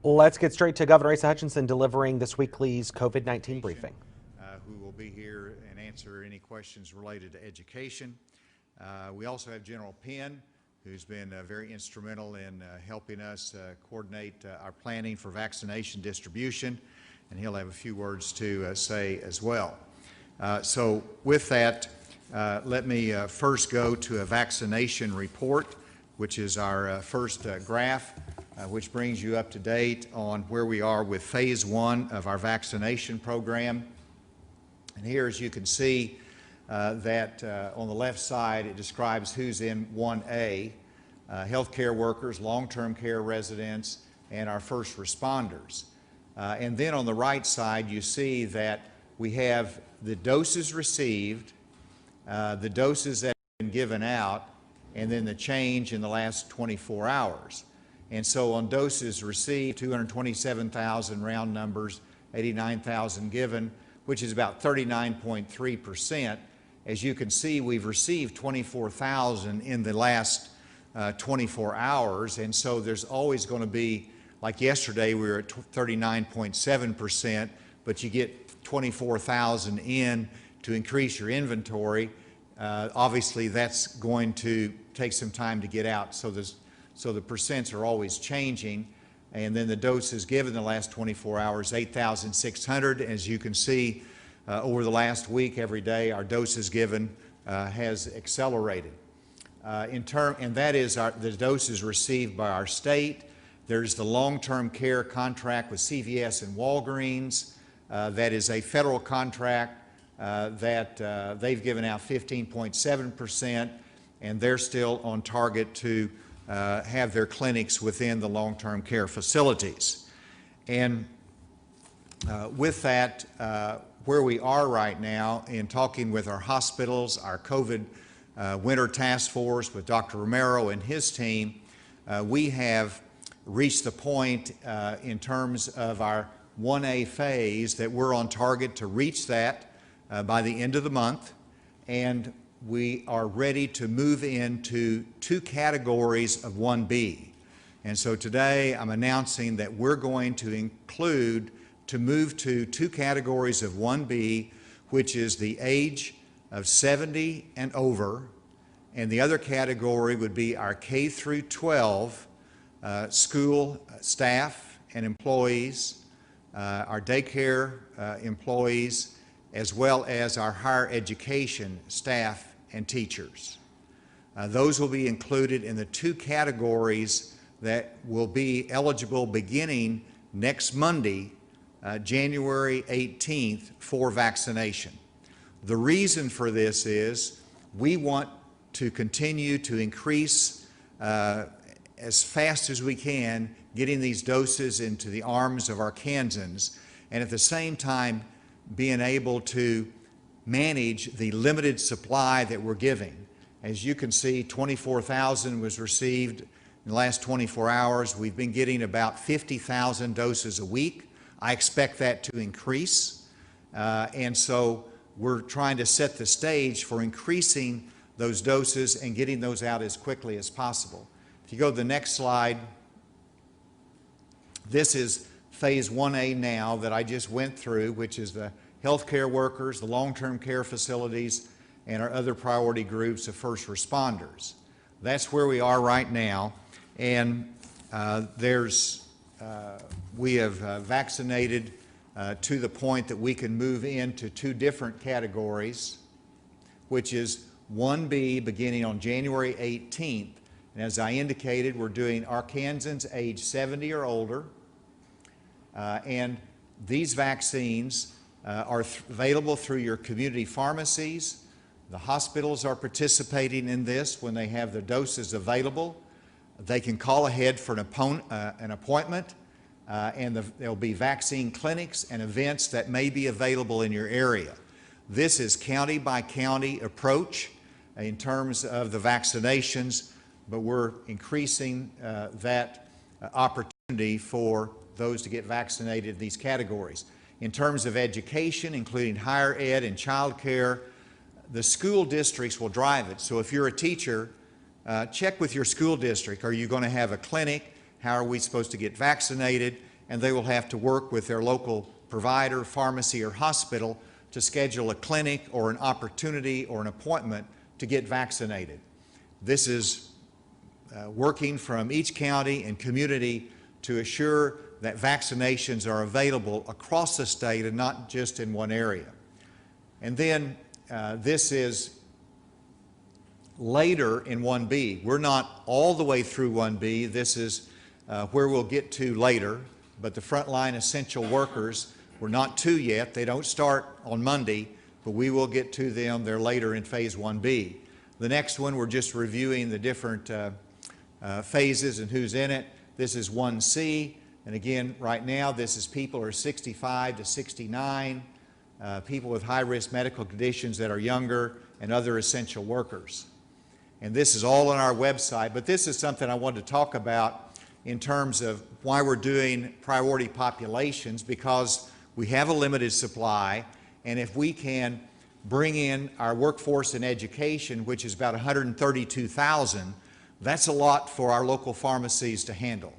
Let's get straight to Governor Asa Hutchinson delivering this weekly's COVID-19 briefing. Who will be here and answer any questions related to education. We also have General Penn, who's been very instrumental in helping us coordinate our planning for vaccination distribution, and he'll have a few words to say as well. So with that, let me first go to a vaccination report, which is our first graph, which brings you up to date on where we are with phase 1 of our vaccination program. And here, as you can see, that on the left side, it describes who's in 1A, healthcare workers, long-term care residents, and our first responders. And then on the right side, you see that we have the doses received, the doses that have been given out, and then the change in the last 24 hours. And so on doses received, 227,000 round numbers, 89,000 given, which is about 39.3%. As you can see, we've received 24,000 in the last 24 hours, and so there's always going to be, like yesterday we were at 39.7%, but you get 24,000 in to increase your inventory. Obviously that's going to take some time to get out, so the percents are always changing. And then the doses given the last 24 hours, 8,600. As you can see, over the last week, every day, our doses given has accelerated. And that is the doses received by our state. There's the long-term care contract with CVS and Walgreens. That is a federal contract that they've given out 15.7%, and they're still on target to have their clinics within the long-term care facilities. And with that, where we are right now in talking with our hospitals, our COVID winter task force with Dr. Romero and his team, we have reached the point in terms of our 1A phase that we're on target to reach that by the end of the month, and we are ready to move into 2 categories of 1B. And so today I'm announcing that we're going to move to 2 categories of 1B, which is the age of 70 and over, and the other category would be our K through 12 school staff and employees, our daycare employees, as well as our higher education staff and teachers. Those will be included in the 2 categories that will be eligible beginning next Monday, January 18th, for vaccination. The reason for this is we want to continue to increase as fast as we can getting these doses into the arms of our Kansans, and at the same time being able to manage the limited supply that we're giving. As you can see, 24,000 was received in the last 24 hours. We've been getting about 50,000 doses a week. I expect that to increase. And so we're trying to set the stage for increasing those doses and getting those out as quickly as possible. If you go to the next slide, this is phase 1A now that I just went through, which is the healthcare workers, the long-term care facilities, and our other priority groups of first responders. That's where we are right now, and we have vaccinated to the point that we can move into 2 different categories, which is 1B beginning on January 18th. And as I indicated, we're doing Arkansans age 70 or older, and these vaccines are available through your community pharmacies. The hospitals are participating in this when they have the doses available. They can call ahead for an appointment, and there'll be vaccine clinics and events that may be available in your area. This is county by county approach in terms of the vaccinations, but we're increasing that opportunity for those to get vaccinated in these categories. In terms of education, including higher ed and child care, the school districts will drive it. So if you're a teacher, check with your school district. Are you going to have a clinic? How are we supposed to get vaccinated? and they will have to work with their local provider, pharmacy, or hospital to schedule a clinic or an opportunity or an appointment to get vaccinated. This is working from each county and community to assure that vaccinations are available across the state and not just in one area. And then this is later in 1B. We're not all the way through 1B. This is where we'll get to later, but the frontline essential workers, we're not to yet. They don't start on Monday, but we will get to them. They're later in phase 1B. The next one, we're just reviewing the different phases and who's in it. This is 1C, and again, right now, this is people who are 65 to 69, people with high-risk medical conditions that are younger, and other essential workers. And this is all on our website, but this is something I wanted to talk about in terms of why we're doing priority populations, because we have a limited supply, and if we can bring in our workforce in education, which is about 132,000, that's a lot for our local pharmacies to handle.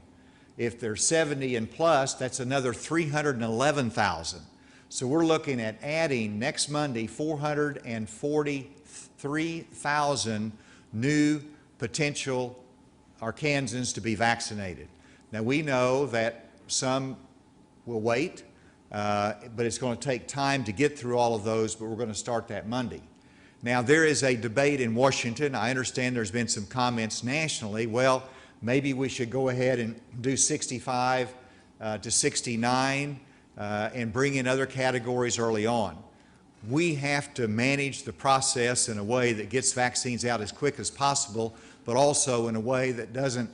If they're 70 and plus, that's another 311,000. So we're looking at adding next Monday 443,000 new potential Arkansans to be vaccinated. Now we know that some will wait, but it's going to take time to get through all of those, but we're going to start that Monday. Now there is a debate in Washington. I understand there's been some comments nationally. Well, maybe we should go ahead and do 65 to 69 and bring in other categories early on. We have to manage the process in a way that gets vaccines out as quick as possible, but also in a way that doesn't,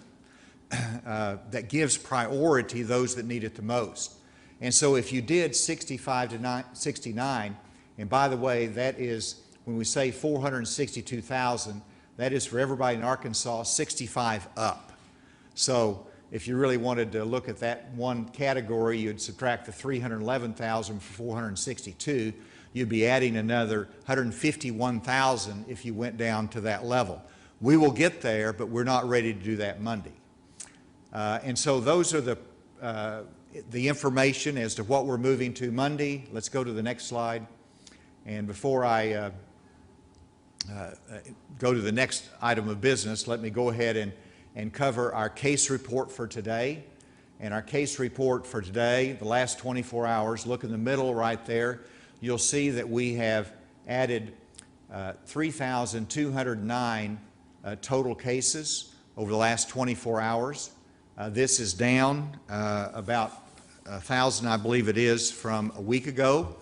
that gives priority those that need it the most. And so if you did 65 to 69, and by the way, that is, when we say 462,000, that is for everybody in Arkansas 65 up. So if you really wanted to look at that one category, you'd subtract the 311,000 from 462. You'd be adding another 151,000 if you went down to that level. We will get there, but we're not ready to do that Monday. And so those are the information as to what we're moving to Monday. Let's go to the next slide. And before I go to the next item of business, let me go ahead and cover our case report for today. And our case report for today, the last 24 hours, look in the middle right there, you'll see that we have added 3,209 total cases over the last 24 hours. This is down about 1,000, I believe it is, from a week ago.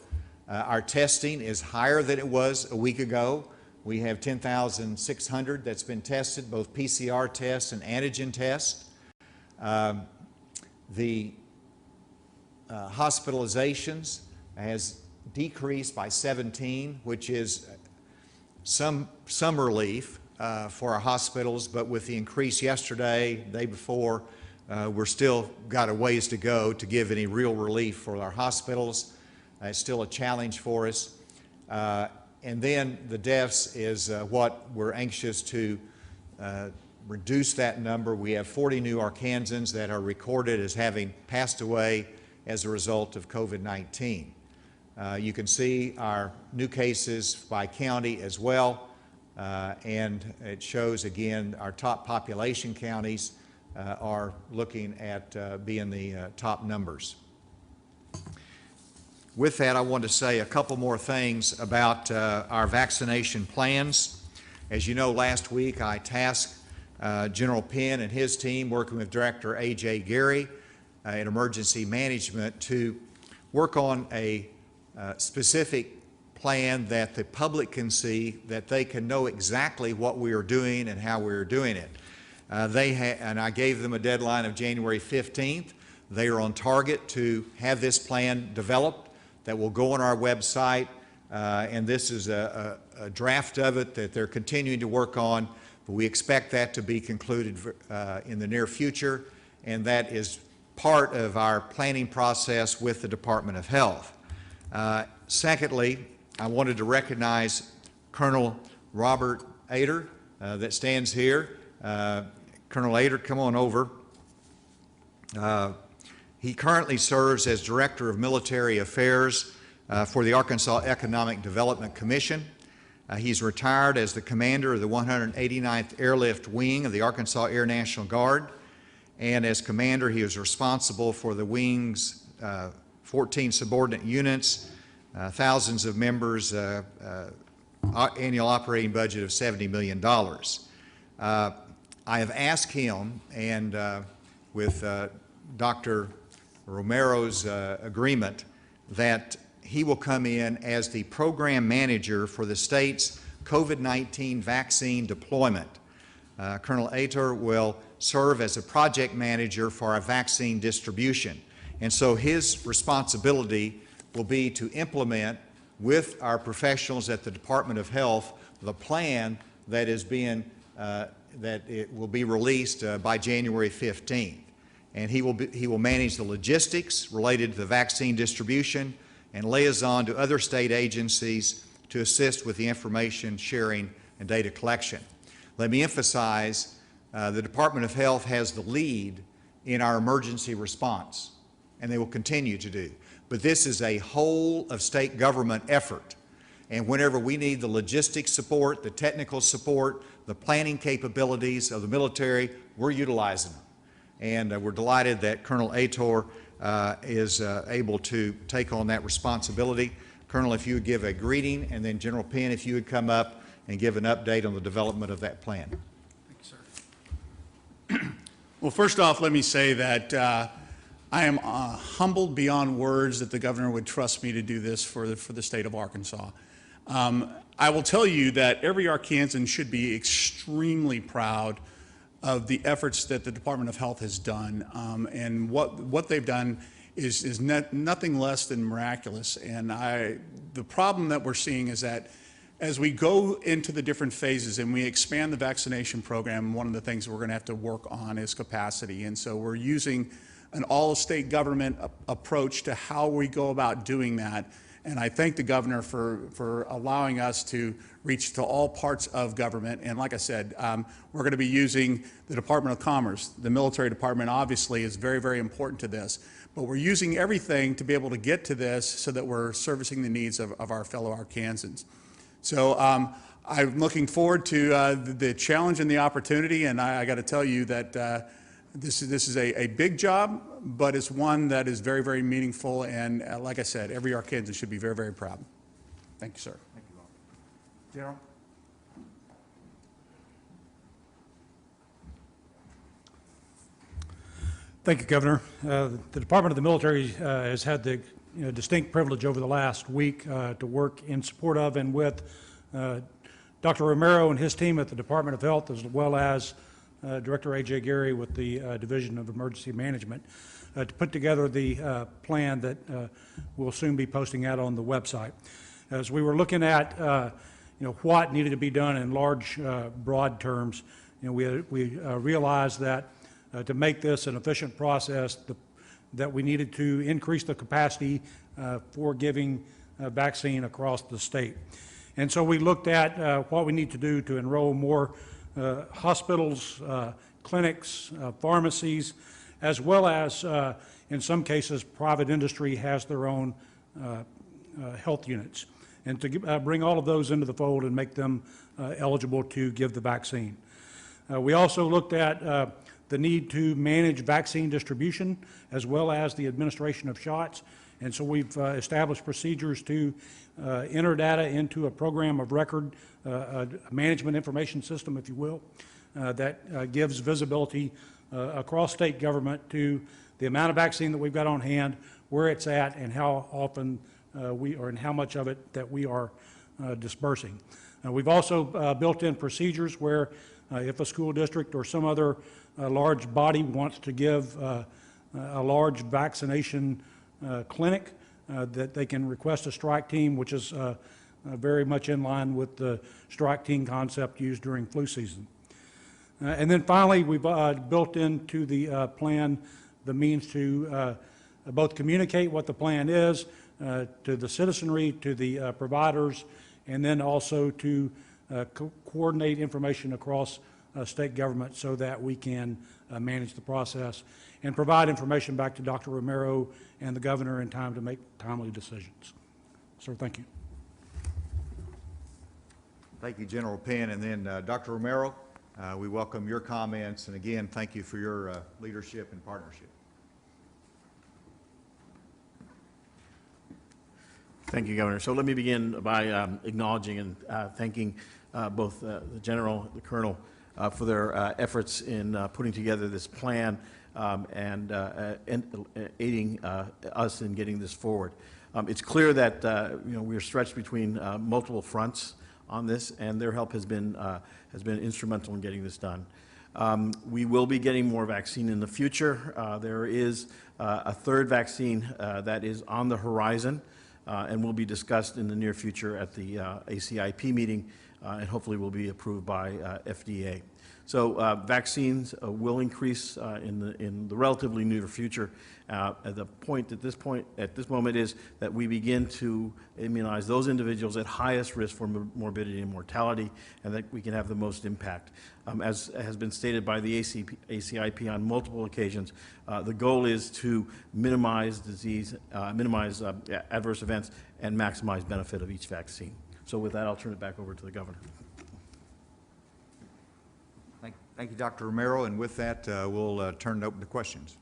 Our testing is higher than it was a week ago. We have 10,600 that's been tested, both PCR tests and antigen tests. The hospitalizations has decreased by 17, which is some relief for our hospitals, but with the increase yesterday, day before, we're still got a ways to go to give any real relief for our hospitals. It's still a challenge for us. And then the deaths is what we're anxious to reduce that number. We have 40 new Arkansans that are recorded as having passed away as a result of COVID-19. You can see our new cases by county as well, and it shows again our top population counties are looking at being the top numbers. With that, I want to say a couple more things about our vaccination plans. As you know, last week I tasked General Penn and his team, working with Director A.J. Gary in Emergency Management, to work on a specific plan that the public can see, that they can know exactly what we are doing and how we are doing it. And I gave them a deadline of January 15th. They are on target to have this plan developed that will go on our website, and this is a draft of it that they're continuing to work on, but we expect that to be concluded in the near future, and that is part of our planning process with the Department of Health. Secondly, I wanted to recognize Colonel Robert Ader that stands here. Colonel Ader, come on over. He currently serves as Director of Military Affairs for the Arkansas Economic Development Commission. He's retired as the commander of the 189th Airlift Wing of the Arkansas Air National Guard, and as commander he was responsible for the wing's 14 subordinate units, thousands of members, annual operating budget of $70 million. I have asked him, and with Dr. Romero's agreement, that he will come in as the program manager for the state's COVID-19 vaccine deployment. Colonel Ator will serve as a project manager for our vaccine distribution. And so his responsibility will be to implement with our professionals at the Department of Health the plan that is being, that it will be released by January 15th. And he will manage the logistics related to the vaccine distribution and liaison to other state agencies to assist with the information sharing and data collection. Let me emphasize, the Department of Health has the lead in our emergency response, and they will continue to do. But this is a whole of state government effort. And whenever we need the logistics support, the technical support, the planning capabilities of the military, we're utilizing them. And we're delighted that Colonel Ator is able to take on that responsibility. Colonel, if you would give a greeting, and then General Penn, if you would come up and give an update on the development of that plan. Thank you, sir. Well, first off, let me say that I am humbled beyond words that the governor would trust me to do this for the state of Arkansas. I will tell you that every Arkansan should be extremely proud of the efforts that the Department of Health has done, and what they've done is nothing less than miraculous. And the problem that we're seeing is that as we go into the different phases and we expand the vaccination program, one of the things we're going to have to work on is capacity. And so we're using an all-state government approach to how we go about doing that. And I thank the governor for allowing us to reach to all parts of government. And like I said, we're going to be using the Department of Commerce. The military department obviously is very, very important to this. But we're using everything to be able to get to this so that we're servicing the needs of our fellow Arkansans. So I'm looking forward to the challenge and the opportunity. And I got to tell you that this is a big job, but it's one that is very, very meaningful. And like I said, every Arkansan should be very, very proud. Thank you, sir. Thank you, General. Thank you, Governor. The Department of the Military has had the distinct privilege over the last week to work in support of and with Dr. Romero and his team at the Department of Health, as well as Director A.J. Gary with the Division of Emergency Management, to put together the plan that we'll soon be posting out on the website. As we were looking at what needed to be done in large, broad terms, we realized that to make this an efficient process, that we needed to increase the capacity for giving vaccine across the state. And so we looked at what we need to do to enroll more hospitals, clinics, pharmacies, as well as, in some cases, private industry has their own health units, and to bring all of those into the fold and make them eligible to give the vaccine. We also looked at the need to manage vaccine distribution as well as the administration of shots. And so we've established procedures to enter data into a program of record, a management information system, if you will, that gives visibility across state government to the amount of vaccine that we've got on hand, where it's at, and how often and how much of it that we are dispersing. We've also built in procedures where if a school district or some other large body wants to give a large vaccination clinic, that they can request a strike team, which is very much in line with the strike team concept used during flu season. And then finally, we've built into the plan the means to both communicate what the plan is to the citizenry, to the providers, and then also to coordinate information across state government so that we can manage the process and provide information back to Dr. Romero and the governor in time to make timely decisions. Sir, thank you. Thank you, General Penn. And then Dr. Romero, we welcome your comments. And again, thank you for your leadership and partnership. Thank you, Governor. So let me begin by acknowledging and thanking both the General, the Colonel, for their efforts in putting together this plan and aiding us in getting this forward. It's clear that we're stretched between multiple fronts on this, and their help has been instrumental in getting this done. We will be getting more vaccine in the future. There is a third vaccine that is on the horizon and will be discussed in the near future at the ACIP meeting, and hopefully will be approved by FDA. So vaccines will increase in the relatively near future. At this moment is that we begin to immunize those individuals at highest risk for morbidity and mortality, and that we can have the most impact. As has been stated by the ACIP on multiple occasions, the goal is to minimize disease, minimize adverse events, and maximize benefit of each vaccine. So with that, I'll turn it back over to the Governor. Thank you, Dr. Romero. And with that, we'll turn it open to questions.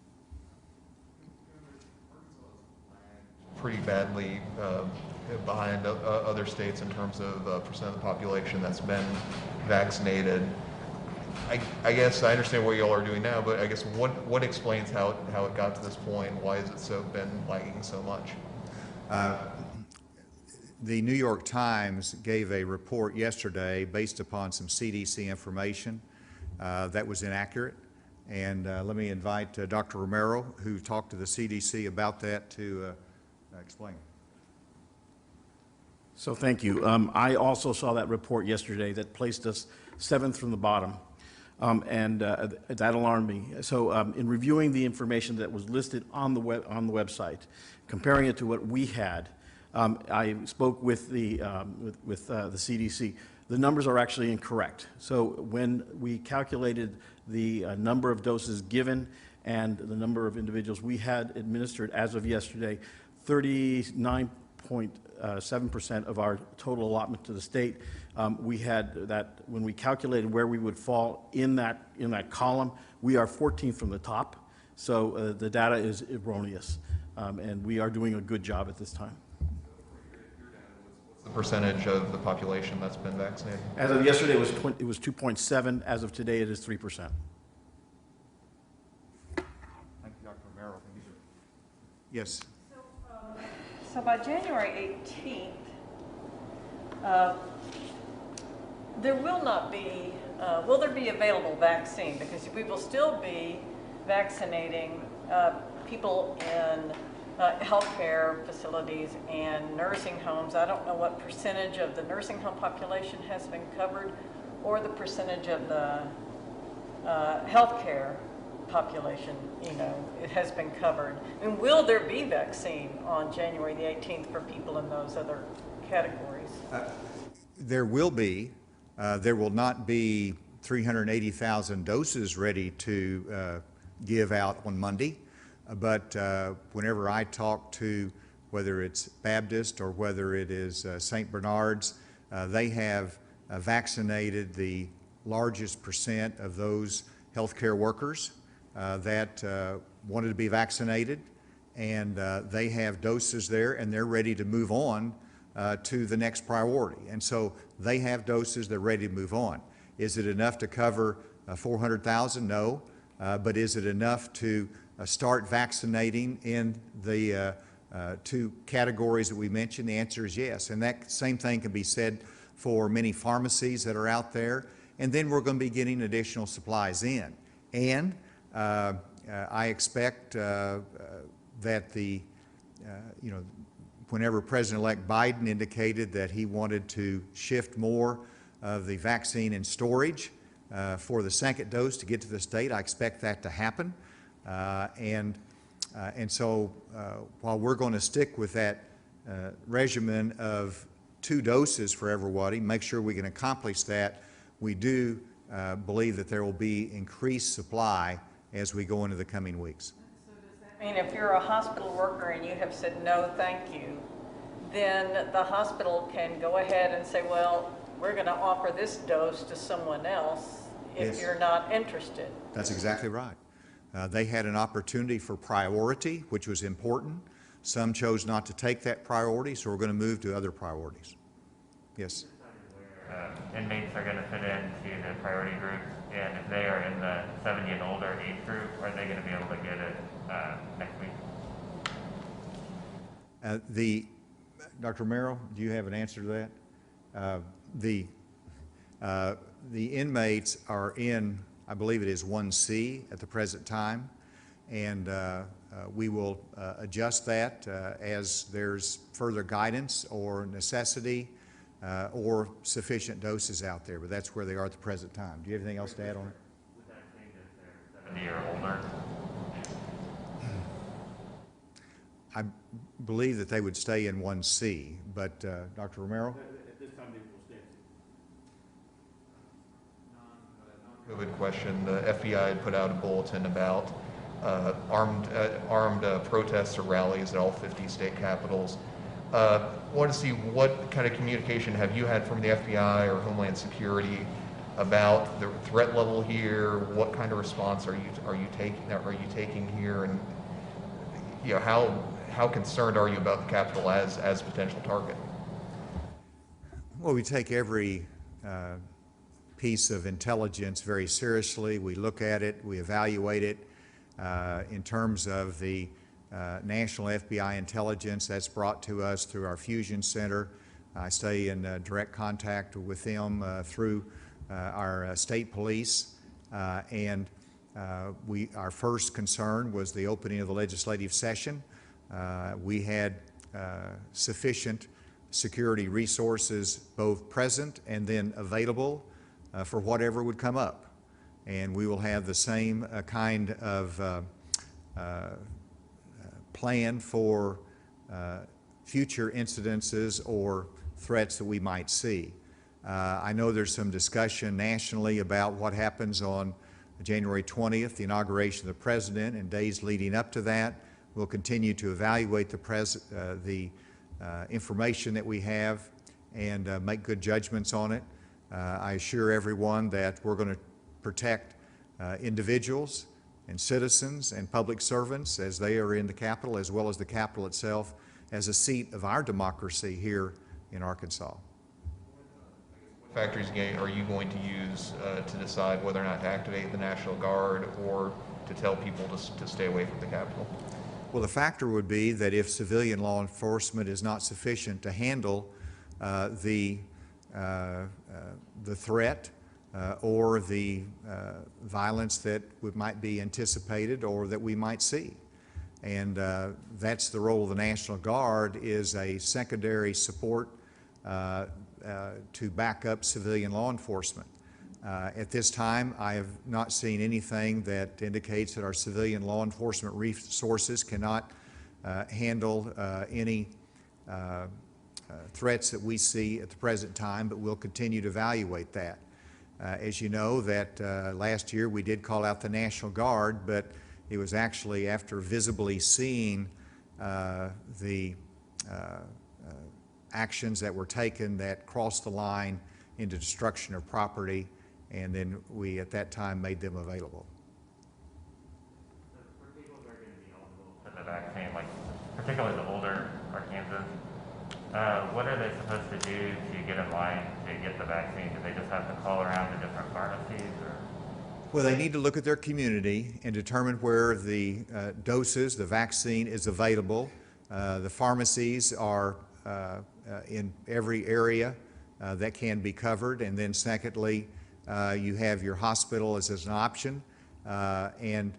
Pretty badly behind other states in terms of percent of the population that's been vaccinated. I guess I understand what y'all are doing now, but I guess what explains how it got to this point? Why has it been lagging so much? The New York Times gave a report yesterday based upon some CDC information that was inaccurate. And let me invite Dr. Romero, who talked to the CDC about that, to explain. So thank you. I also saw that report yesterday that placed us 7th from the bottom, and that alarmed me. So in reviewing the information that was listed on the website, comparing it to what we had, I spoke with the CDC. The numbers are actually incorrect. So when we calculated the number of doses given and the number of individuals we had administered as of yesterday, 39.7% of our total allotment to the state. We had that when we calculated where we would fall in that column, we are 14th from the top. So the data is erroneous, and we are doing a good job at this time. The percentage of the population that's been vaccinated? As of yesterday, it was 2.7. As of today, it is 3%. Thank you, Dr. Romero. Yes. So by January 18th, there will not be, will there be available vaccine? Because we will still be vaccinating people in healthcare facilities and nursing homes. I don't know what percentage of the nursing home population has been covered or the percentage of the healthcare population, it has been covered. And will there be vaccine on January the 18th for people in those other categories? There will be. There will not be 380,000 doses ready to give out on Monday. But whenever I talk to, whether it's Baptist or whether it is St. Bernard's, they have vaccinated the largest percent of those healthcare workers that wanted to be vaccinated, and they have doses there, and they're ready to move on to the next priority. And so they have doses, they're ready to move on. Is it enough to cover 400,000? No. But is it enough to start vaccinating in the two categories that we mentioned? The answer is yes. And that same thing can be said for many pharmacies that are out there. And then we're going to be getting additional supplies in. And I expect that whenever President-elect Biden indicated that he wanted to shift more of the vaccine in storage for the second dose to get to the state, I expect that to happen. And so while we're going to stick with that regimen of 2 doses for everybody, make sure we can accomplish that, we do believe that there will be increased supply as we go into the coming weeks. I mean, if you're a hospital worker and you have said no, thank you, then the hospital can go ahead and say, well, we're going to offer this dose to someone else if Yes. you're not interested. That's exactly right. They had an opportunity for priority, which was important. Some chose not to take that priority, so we're going to move to other priorities. Yes? Inmates are going to fit into the priority group, and if they are in the 70 and older age group, are they going to be able to get it next week? Dr. Romero, do you have an answer to that? The inmates are in, I believe it is 1C at the present time, and we will adjust that as there's further guidance or necessity or sufficient doses out there, but that's where they are at the present time. Do you have anything else to add on it? Would that change if they're 70 or older? I believe that they would stay in 1C, but Dr. Romero? At this time, they will stay. COVID question. The FBI had put out a bulletin about armed protests or rallies at all 50 state capitals. Want to see what kind of communication have you had from the FBI or Homeland Security about the threat level here? What kind of response are you taking here, and you know, how concerned are you about the Capitol as a potential target? Well, we take every piece of intelligence very seriously. We look at it, we evaluate it. In terms of the national FBI intelligence that's brought to us through our Fusion Center, I stay in direct contact with them through our state police, and our first concern was the opening of the legislative session. We had sufficient security resources both present and then available for whatever would come up. And we will have the same kind of plan for future incidences or threats that we might see. I know there's some discussion nationally about what happens on January 20th, the inauguration of the President, and days leading up to that. We'll continue to evaluate the information that we have and make good judgments on it. I assure everyone that we're going to protect individuals and citizens and public servants as they are in the Capitol, as well as the Capitol itself as a seat of our democracy here in Arkansas. What factors are you going to use to decide whether or not to activate the National Guard or to tell people to stay away from the Capitol? Well, the factor would be that if civilian law enforcement is not sufficient to handle the threat or the violence that might be anticipated or that we might see. And that's the role of the National Guard, is a secondary support to back up civilian law enforcement. At this time, I have not seen anything that indicates that our civilian law enforcement resources cannot handle any threats that we see at the present time, but we'll continue to evaluate that. As you know, that last year we did call out the National Guard, but it was actually after visibly seeing the actions that were taken that crossed the line into destruction of property, and then we at that time made them available. For people who are going to be eligible for the vaccine, like particularly the older Arkansans, what are they supposed to do to get in line to get the vaccine? Do they just have to call around to different pharmacies? Or? Well, they need to look at their community and determine where the doses, the vaccine is available. The pharmacies are in every area that can be covered. And then secondly, you have your hospital as an option. And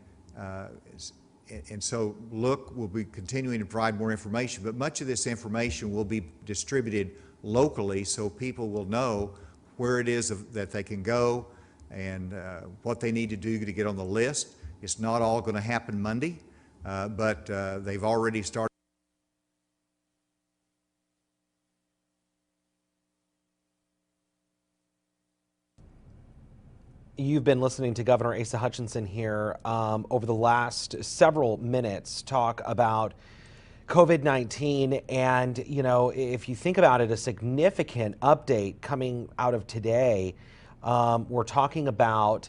so we'll be continuing to provide more information, but much of this information will be distributed locally so people will know where it is that they can go and what they need to do to get on the list. It's not all going to happen Monday, but they've already started. you've been listening to Governor Asa Hutchinson here over the last several minutes talk about COVID-19. And, you know, if you think about it, a significant update coming out of today, we're talking about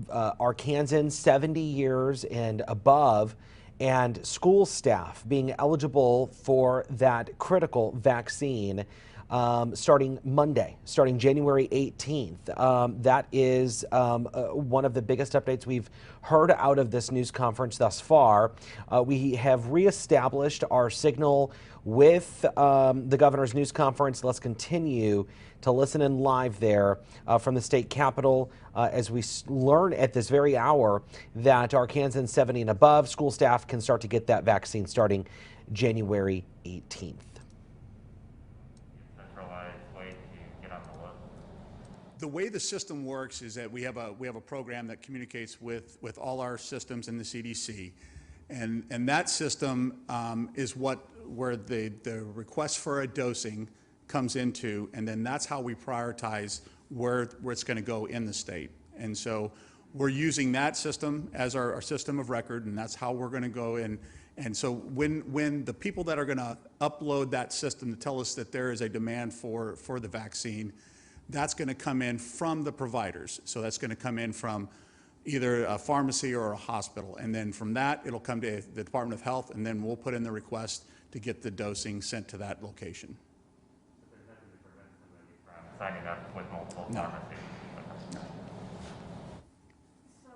Arkansans 70 years and above and school staff being eligible for that critical vaccine starting Monday, starting January 18th. That is one of the biggest updates we've heard out of this news conference thus far. We have reestablished our signal with the governor's news conference. Let's continue to listen in live there from the state capitol as we learn at this very hour that Arkansans 70 and above school staff can start to get that vaccine starting January 18th. The way the system works is that we have a program that communicates with all our systems in the CDC, and that system is where the request for a dosing comes into, and then that's how we prioritize where it's going to go in the state. And so we're using that system as our system of record, and that's how we're going to go in. And so when the people that are going to upload that system to tell us that there is a demand for the vaccine, that's going to come in from the providers. So that's going to come in from either a pharmacy or a hospital. And then from that, it'll come to the Department of Health, and then we'll put in the request to get the dosing sent to that location. There's nothing to prevent somebody from signing up with multiple pharmacies. So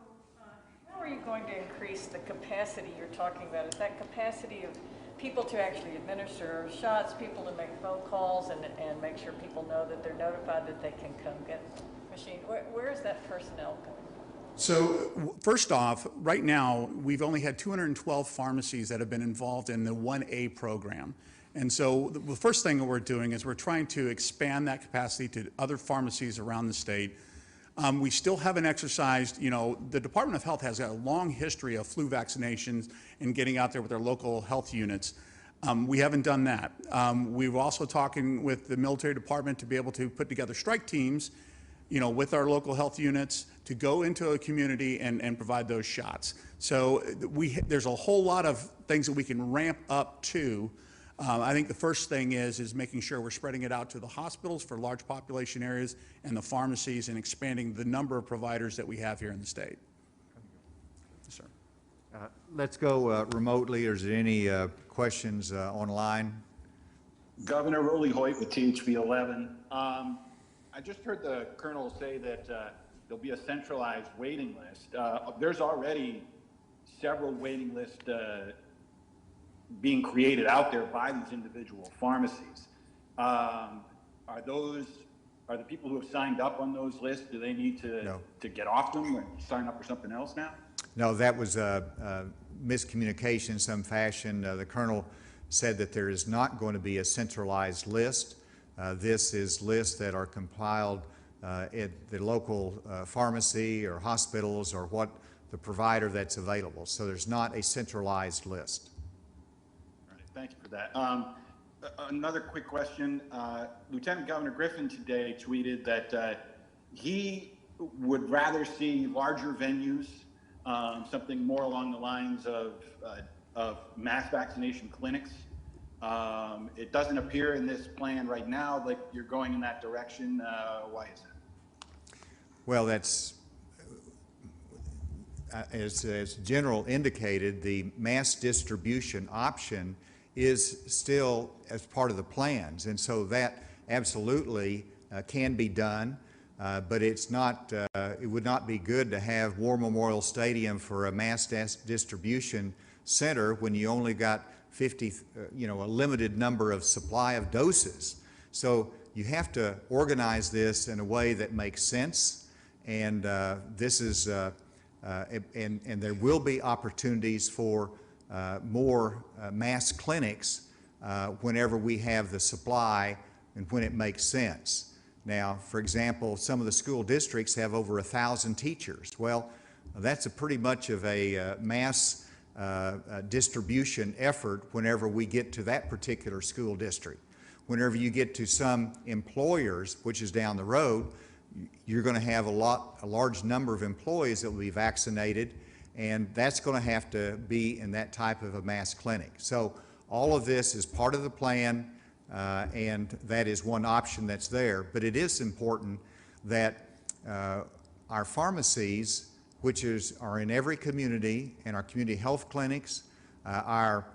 how are you going to increase the capacity you're talking about? Is that capacity of people to actually administer shots, people to make phone calls and make sure people know that they're notified that they can come get the machine? Where is that personnel going? So first off, right now, we've only had 212 pharmacies that have been involved in the 1A program. And so the first thing that we're doing is we're trying to expand that capacity to other pharmacies around the state. We still haven't exercised, you know, the Department of Health has a long history of flu vaccinations and getting out there with their local health units. We haven't done that. We've also talking with the military department to be able to put together strike teams, you know, with our local health units to go into a community and provide those shots. So there's a whole lot of things that we can ramp up to. I think the first thing is making sure we're spreading it out to the hospitals for large population areas and the pharmacies and expanding the number of providers that we have here in the state. Yes, sir. Let's go remotely. Is there any questions online? Governor Rowley Hoyt with THB 11. I just heard the Colonel say that there'll be a centralized waiting list. There's already several waiting lists being created out there by these individual pharmacies. Are the people who have signed up on those lists, do they need to get off them or sign up for something else now? No, that was a miscommunication in some fashion. The Colonel said that there is not going to be a centralized list. This is lists that are compiled at the local pharmacy or hospitals or what the provider that's available. So there's not a centralized list. Thank you for that. Another quick question. Lieutenant Governor Griffin today tweeted that he would rather see larger venues, something more along the lines of mass vaccination clinics. It doesn't appear in this plan right now like you're going in that direction. Why is that? Well, that's, as General indicated, the mass distribution option is still as part of the plans, and so that absolutely can be done, but it's not. It would not be good to have War Memorial Stadium for a mass distribution center when you only got 50, a limited number of supply of doses. So you have to organize this in a way that makes sense, and this is, and there will be opportunities for more mass clinics whenever we have the supply and when it makes sense. Now, for example, some of the school districts have over 1,000 teachers. Well, that's a pretty much of a mass distribution effort whenever we get to that particular school district. Whenever you get to some employers, which is down the road, you're going to have a large number of employees that will be vaccinated, and that's going to have to be in that type of a mass clinic. So all of this is part of the plan, and that is one option that's there. But it is important that our pharmacies, which are in every community, and our community health clinics, our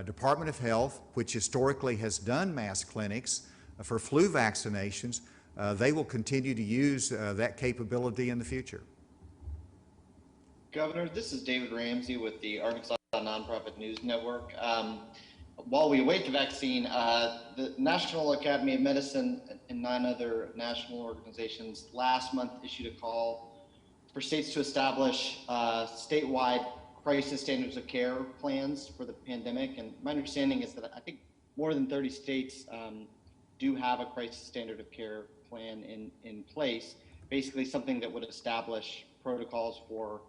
Department of Health, which historically has done mass clinics for flu vaccinations, they will continue to use that capability in the future. Governor, this is David Ramsey with the Arkansas Nonprofit News Network. While we await the vaccine, the National Academy of Medicine and 9 other national organizations last month issued a call for states to establish statewide crisis standards of care plans for the pandemic. And my understanding is that I think more than 30 states do have a crisis standard of care plan in place, basically something that would establish protocols for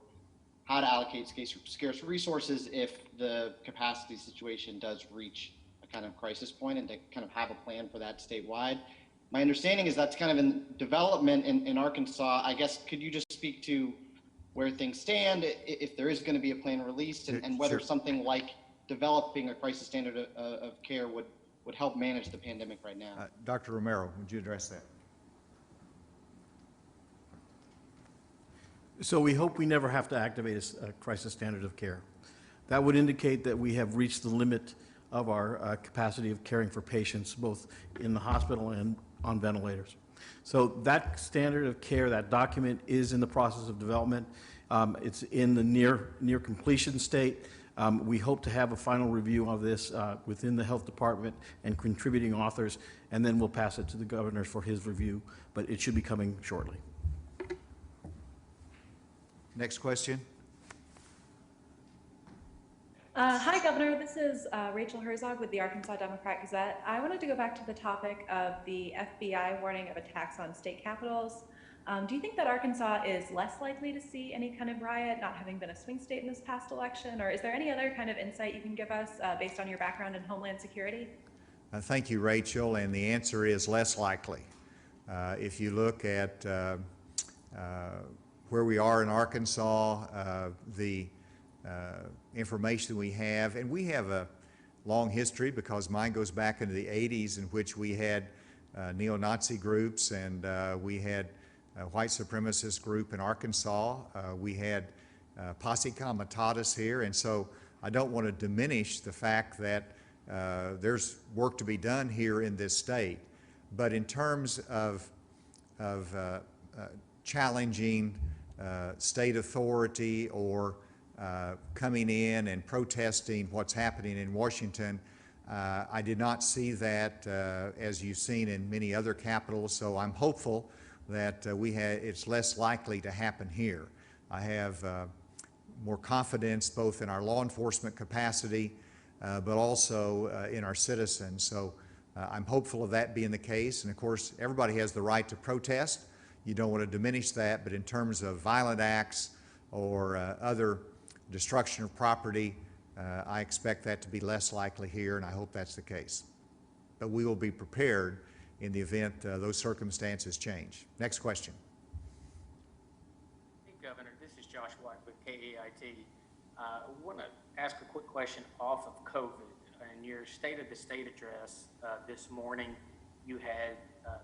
how to allocate scarce resources if the capacity situation does reach a kind of crisis point, and to kind of have a plan for that statewide. My understanding is that's kind of in development in Arkansas. I guess, could you just speak to where things stand, if there is going to be a plan released, and whether something like developing a crisis standard of care would help manage the pandemic right now? Dr. Romero, would you address that? So we hope we never have to activate a crisis standard of care. That would indicate that we have reached the limit of our capacity of caring for patients, both in the hospital and on ventilators. So that standard of care, that document, is in the process of development. It's in the near completion state. We hope to have a final review of this within the health department and contributing authors, and then we'll pass it to the governor for his review, but it should be coming shortly. Next question. Hi, Governor. This is Rachel Herzog with the Arkansas Democrat-Gazette. I wanted to go back to the topic of the FBI warning of attacks on state capitals. Do you think that Arkansas is less likely to see any kind of riot, not having been a swing state in this past election? Or is there any other kind of insight you can give us based on your background in Homeland Security? Thank you, Rachel, and the answer is less likely. If you look at where we are in Arkansas, the information we have, and we have a long history because mine goes back into the 80s, in which we had neo-Nazi groups, and we had a white supremacist group in Arkansas. We had posse comitatus here, and so I don't want to diminish the fact that there's work to be done here in this state. But in terms of challenging state authority or coming in and protesting what's happening in Washington, I did not see that as you've seen in many other capitals, so I'm hopeful that it's less likely to happen here. I have more confidence both in our law enforcement capacity but also in our citizens. So I'm hopeful of that being the case, and of course everybody has the right to protest. You don't want to diminish that, but in terms of violent acts or other destruction of property, I expect that to be less likely here, and I hope that's the case. But we will be prepared in the event those circumstances change. Next question. Hey, Governor, this is Josh White with KAIT. I want to ask a quick question off of COVID. In your State of the State address this morning, you had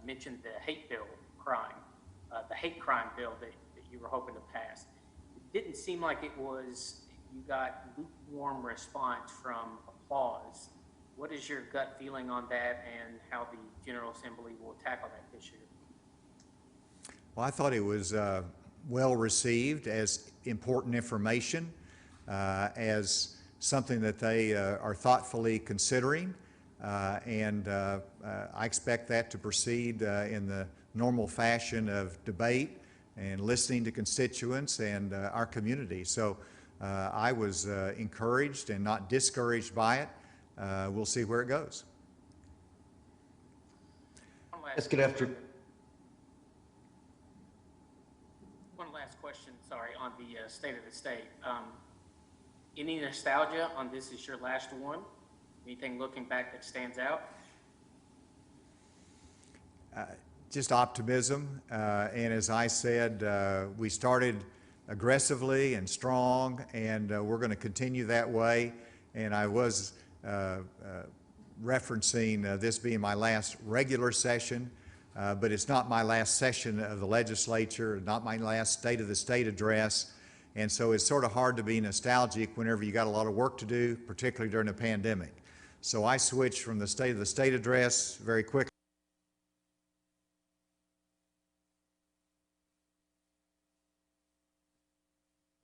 mentioned the hate crime bill that you were hoping to pass. It didn't seem like you got lukewarm response from applause. What is your gut feeling on that, and how the General Assembly will tackle that this year? Well, I thought it was well received as important information, as something that they are thoughtfully considering, and I expect that to proceed in the normal fashion of debate and listening to constituents and our community. So I was encouraged and not discouraged by it. We'll see where it goes. Let's get after. One last question, sorry, on the State of the State. Any nostalgia on this is your last one? Anything looking back that stands out? just optimism. And as I said, we started aggressively and strong, and we're going to continue that way. And I was referencing this being my last regular session, but it's not my last session of the legislature, not my last State of the State address. And so it's sort of hard to be nostalgic whenever you got a lot of work to do, particularly during a pandemic. So I switched from the State of the State address very quickly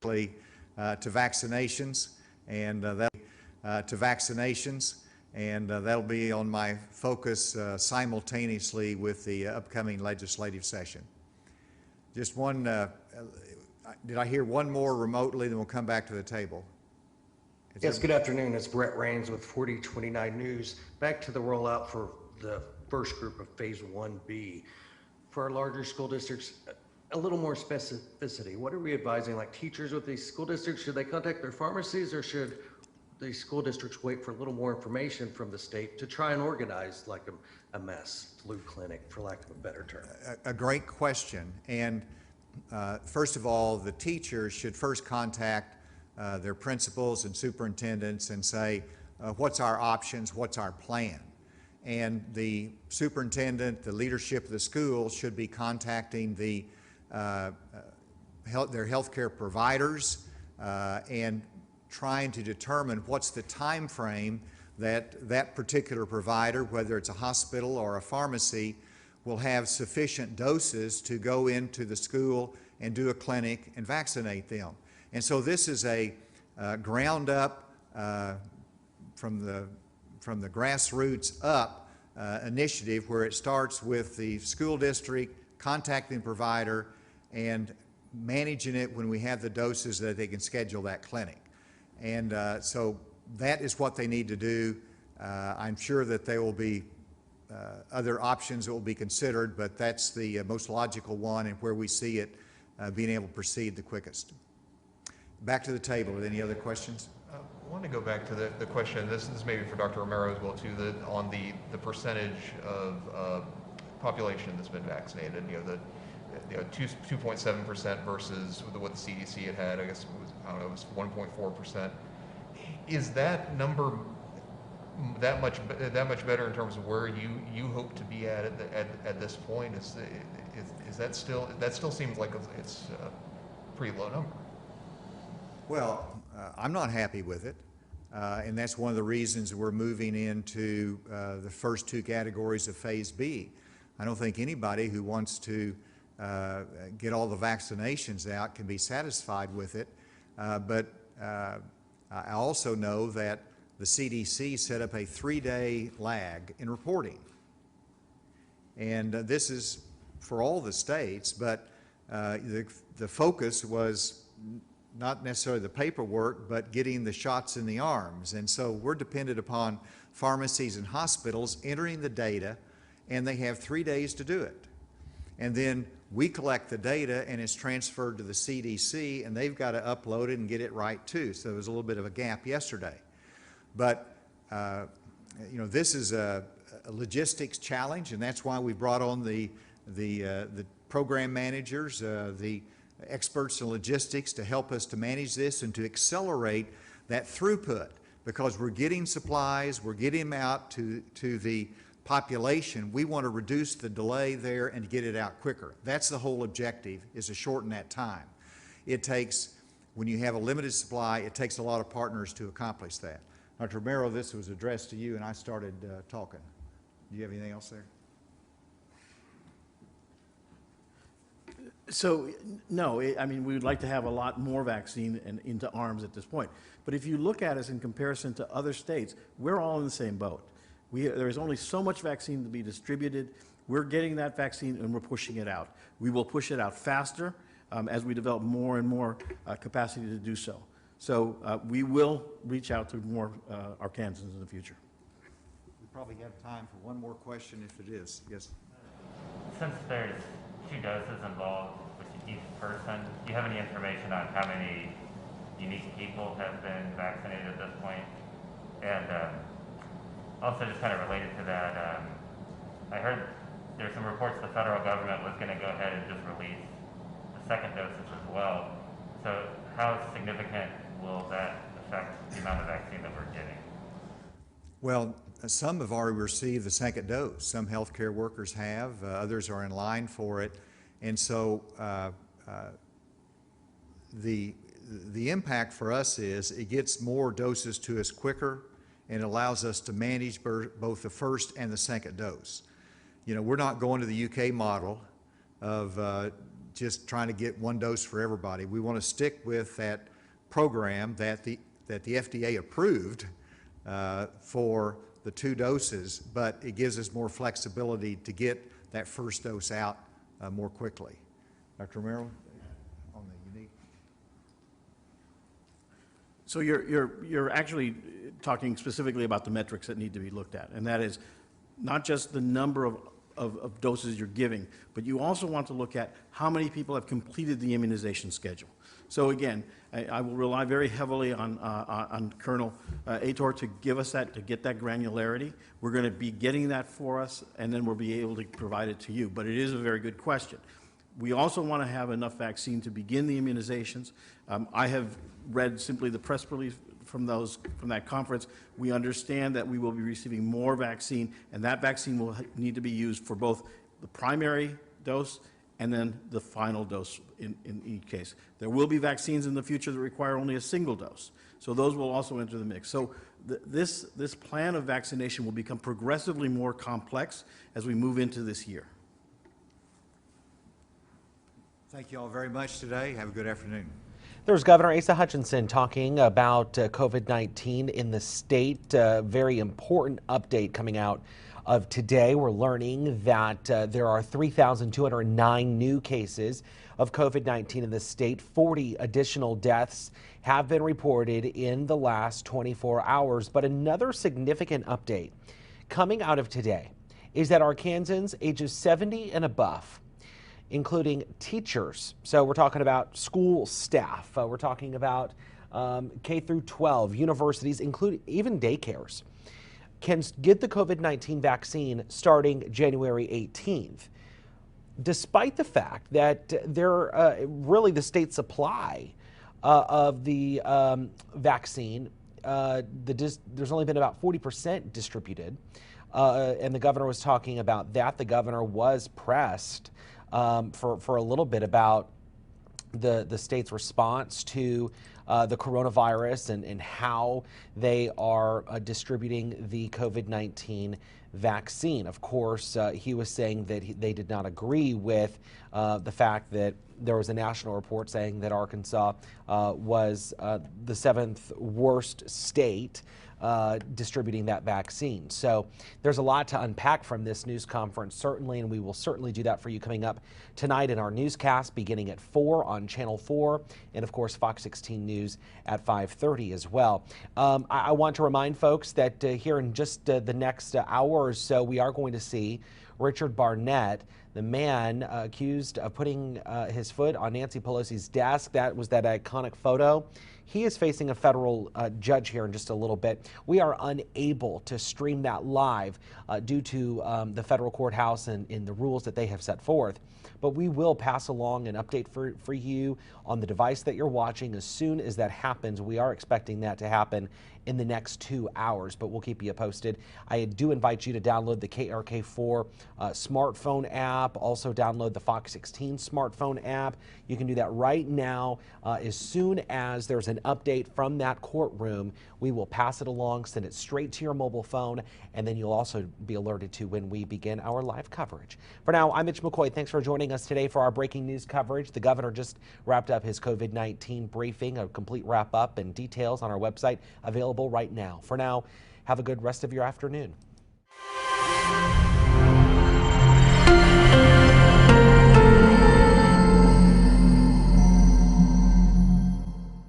to vaccinations, and that'll be on my focus simultaneously with the upcoming legislative session. Just one, did I hear one more remotely, then we'll come back to the table? Yes, good afternoon. It's Brett Rains with 4029 News. Back to the rollout for the first group of Phase 1B. For our larger school districts, a little more specificity. What are we advising, like teachers with these school districts? Should they contact their pharmacies, or should the school districts wait for a little more information from the state to try and organize like a mass flu clinic, for lack of a better term? A great question. And first of all, the teachers should first contact their principals and superintendents and say, what's our options, what's our plan? And the superintendent, the leadership of the school should be contacting the their healthcare providers and trying to determine what's the time frame that that particular provider, whether it's a hospital or a pharmacy, will have sufficient doses to go into the school and do a clinic and vaccinate them. And so this is a ground up from the grassroots up initiative, where it starts with the school district contacting the provider and managing it when we have the doses that they can schedule that clinic. And so that is what they need to do. I'm sure that there will be other options that will be considered, but that's the most logical one and where we see it being able to proceed the quickest. Back to the table. Are there any other questions? I want to go back to the question. This is maybe for Dr. Romero as well too. On the percentage of population that's been vaccinated. 2.7% versus what the CDC had. I guess it was, I don't know, it was 1.4%. Is that number that much better in terms of where you hope to be at this point? Is that still seems like it's a pretty low number? Well, I'm not happy with it, and that's one of the reasons we're moving into the first two categories of Phase B. I don't think anybody who wants to get all the vaccinations out can be satisfied with it, but I also know that the CDC set up a 3-day lag in reporting, and this is for all the states, but the focus was not necessarily the paperwork, but getting the shots in the arms. And so we're dependent upon pharmacies and hospitals entering the data, and they have 3 days to do it. And then we collect the data and it's transferred to the CDC, and they've got to upload it and get it right too. So there was a little bit of a gap yesterday. But this is a logistics challenge, and that's why we brought on the program managers, the experts in logistics, to help us to manage this and to accelerate that throughput, because we're getting supplies, we're getting them out to the population. We want to reduce the delay there and get it out quicker. That's the whole objective, is to shorten that time. It takes, when you have a limited supply, it takes a lot of partners to accomplish that. Dr. Romero, this was addressed to you and I started talking. Do you have anything else there? So, no, I mean, we would like to have a lot more vaccine and into arms at this point. But if you look at us in comparison to other states, we're all in the same boat. There is only so much vaccine to be distributed. We're getting that vaccine and we're pushing it out. We will push it out faster as we develop more and more capacity to do so. So we will reach out to more Arkansans in the future. We probably have time for one more question if it is. Yes. Since there's 2 doses involved with each person, do you have any information on how many unique people have been vaccinated at this point? And also just kind of related to that, I heard there's some reports the federal government was going to go ahead and just release the second doses as well. So how significant will that affect the amount of vaccine that we're getting? Well, some have already received the second dose. Some healthcare workers have, others are in line for it. And so the impact for us is it gets more doses to us quicker and allows us to manage both the first and the second dose. You know, we're not going to the UK model of just trying to get one dose for everybody. We want to stick with that program that the FDA approved for the 2 doses, but it gives us more flexibility to get that first dose out more quickly. Dr. Romero, on the unique. So you're actually talking specifically about the metrics that need to be looked at, and that is not just the number of doses you're giving, but you also want to look at how many people have completed the immunization schedule. So again, I will rely very heavily on Colonel Ator to give us that, to get that granularity. We're going to be getting that for us, and then we'll be able to provide it to you. But it is a very good question. We also want to have enough vaccine to begin the immunizations. I have read simply the press release from that conference. We understand that we will be receiving more vaccine, and that vaccine will need to be used for both the primary dose and then the final dose in each case. There will be vaccines in the future that require only a single dose, so those will also enter the mix. So this plan of vaccination will become progressively more complex as we move into this year. Thank you all very much today. Have a good afternoon. There's Governor Asa Hutchinson talking about COVID-19 in the state. Very important update coming out of today. We're learning that there are 3,209 new cases of COVID-19 in the state. 40 additional deaths have been reported in the last 24 hours. But another significant update coming out of today is that Arkansans ages 70 and above, including teachers. So we're talking about school staff. We're talking about K through 12, universities, including even daycares, can get the COVID-19 vaccine starting January 18th, despite the fact that really the state supply of the vaccine, there's only been about 40% distributed, and the governor was talking about that. The governor was pressed for a little bit about the state's response to the coronavirus and how they are distributing the COVID-19 vaccine. Of course, he was saying that they did not agree with the fact that there was a national report saying that Arkansas was the 7th worst state distributing that vaccine. So there's a lot to unpack from this news conference, certainly, and we will certainly do that for you coming up tonight in our newscast beginning at 4 on Channel 4, and of course Fox 16 News at 5:30 as well. I want to remind folks that here in just the next hour or so, we are going to see Richard Barnett, the man accused of putting his foot on Nancy Pelosi's desk. That was that iconic photo. He is facing a federal judge here in just a little bit. We are unable to stream that live due to the federal courthouse and in the rules that they have set forth. But we will pass along an update for you on the device that you're watching as soon as that happens. We are expecting that to happen in the next 2 hours, but we'll keep you posted. I do invite you to download the KRK4 smartphone app, also download the Fox 16 smartphone app. You can do that right now. As soon as there's an update from that courtroom, we will pass it along, send it straight to your mobile phone, and then you'll also be alerted to when we begin our live coverage. For now, I'm Mitch McCoy. Thanks for joining us today for our breaking news coverage. The governor just wrapped up his COVID-19 briefing, a complete wrap up and details on our website available right now. For now, have a good rest of your afternoon.